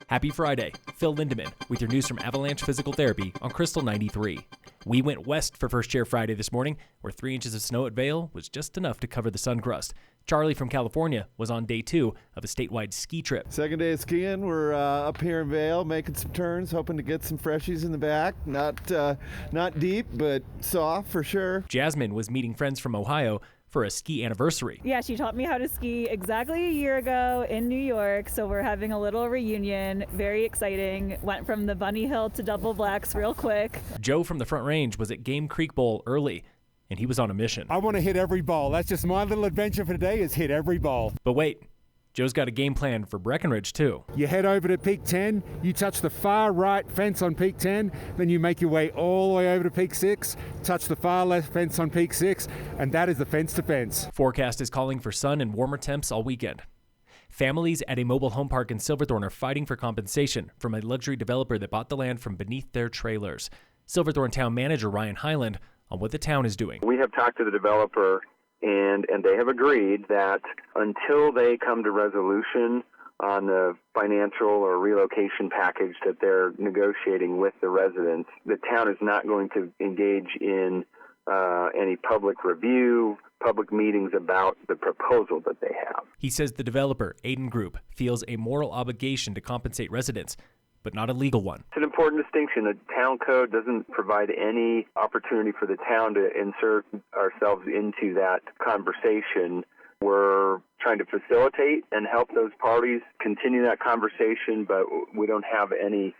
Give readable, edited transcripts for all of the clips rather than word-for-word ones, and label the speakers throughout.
Speaker 1: Happy Friday. Phil Lindemann with your news from Avalanche Physical Therapy on Krystal 93. We went west for First Chair Friday this morning, where 3 inches of snow at Vail was just enough to cover the sun crust. Charlie from California was on day 2 of a statewide ski trip.
Speaker 2: Second day of skiing. We're up here in Vail making some turns, hoping to get some freshies in the back. Not deep, but soft for sure.
Speaker 1: Jasmine was meeting friends from Ohio for a ski anniversary.
Speaker 3: Yeah, she taught me how to ski exactly a year ago in New York, so we're having a little reunion. Very exciting. Went from the Bunny Hill to Double Blacks real quick.
Speaker 1: Joe from the Front Range was at Game Creek Bowl early, and he was on a mission.
Speaker 4: I want to hit every ball. That's just my little adventure for today, is hit every ball.
Speaker 1: But wait, Joe's got a game plan for Breckenridge too.
Speaker 4: You head over to Peak 10, you touch the far right fence on Peak 10, then you make your way all the way over to Peak 6, touch the far left fence on Peak 6, and that is the fence to fence.
Speaker 1: Forecast is calling for sun and warmer temps all weekend. Families at a mobile home park in Silverthorne are fighting for compensation from a luxury developer that bought the land from beneath their trailers. Silverthorne town manager Ryan Highland on what the town is doing.
Speaker 5: We have talked to the developer, and they have agreed that until they come to resolution on the financial or relocation package that they're negotiating with the residents, the town is not going to engage in any public review, public meetings about the proposal that they have.
Speaker 1: He says the developer, Aiden Group, feels a moral obligation to compensate residents, but not a legal one.
Speaker 5: It's an important distinction. The town code doesn't provide any opportunity for the town to insert ourselves into that conversation. We're trying to facilitate and help those parties continue that conversation, but we don't have any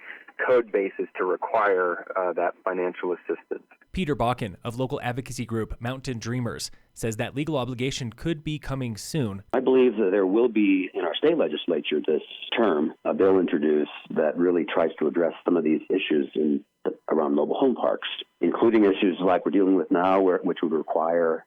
Speaker 5: code basis to require that financial assistance.
Speaker 1: Peter Bakken of local advocacy group Mountain Dreamers says that legal obligation could be coming soon.
Speaker 6: I believe that there will be in our state legislature this term a bill introduced that really tries to address some of these issues around mobile home parks, including issues like we're dealing with now, which would require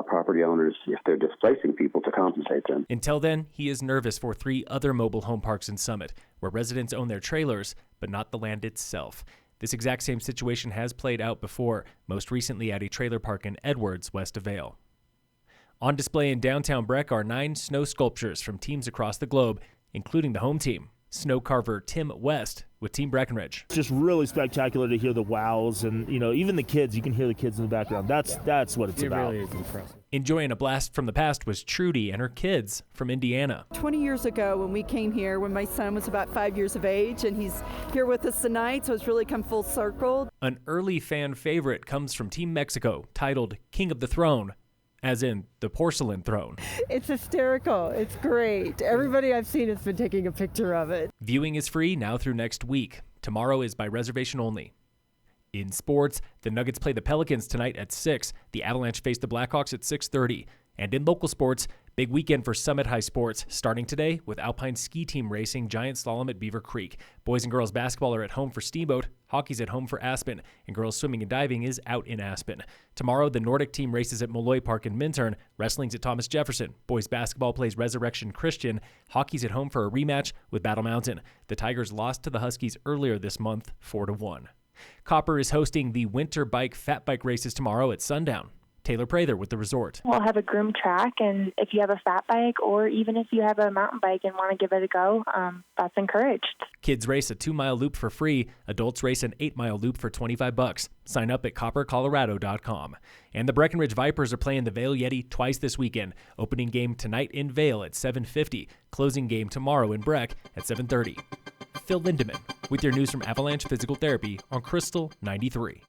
Speaker 6: property owners, if they're displacing people, to compensate them.
Speaker 1: Until then, he is nervous for 3 other mobile home parks in Summit, where residents own their trailers, but not the land itself. This exact same situation has played out before, most recently at a trailer park in Edwards, west of Vail. On display in downtown Breck are 9 snow sculptures from teams across the globe, including the home team, snow carver Tim West with Team Breckenridge.
Speaker 7: It's just really spectacular to hear the wows, and even the kids, you can hear the kids in the background. That's what it's about.
Speaker 8: It really is impressive.
Speaker 1: Enjoying a blast from the past was Trudy and her kids from Indiana.
Speaker 9: 20 years ago when we came here, when my son was about 5 years of age, and he's here with us tonight, so it's really come full circle.
Speaker 1: An early fan favorite comes from Team Mexico, titled King of the Throne, as in the porcelain throne.
Speaker 9: It's hysterical. It's great. Everybody I've seen has been taking a picture of it.
Speaker 1: Viewing is free now through next week. Tomorrow is by reservation only. In sports, the Nuggets play the Pelicans tonight at 6. The Avalanche face the Blackhawks at 6:30. And in local sports, big weekend for Summit High sports, starting today with Alpine Ski Team racing giant slalom at Beaver Creek. Boys and girls basketball are at home for Steamboat, hockey's at home for Aspen, and girls swimming and diving is out in Aspen. Tomorrow, the Nordic team races at Molloy Park in Minturn, wrestling's at Thomas Jefferson. Boys basketball plays Resurrection Christian, hockey's at home for a rematch with Battle Mountain. The Tigers lost to the Huskies earlier this month, 4-1. Copper is hosting the Winterbike Fat Bike races tomorrow at sundown. Taylor Prather with the resort.
Speaker 10: We'll have a groomed track, and if you have a fat bike or even if you have a mountain bike and want to give it a go, that's encouraged.
Speaker 1: Kids race a 2-mile loop for free. Adults race an 8-mile loop for $25. Sign up at coppercolorado.com. And the Breckenridge Vipers are playing the Vail Yeti twice this weekend. Opening game tonight in Vail at 7:50. Closing game tomorrow in Breck at 7:30. Phil Lindemann with your news from Avalanche Physical Therapy on Krystal 93.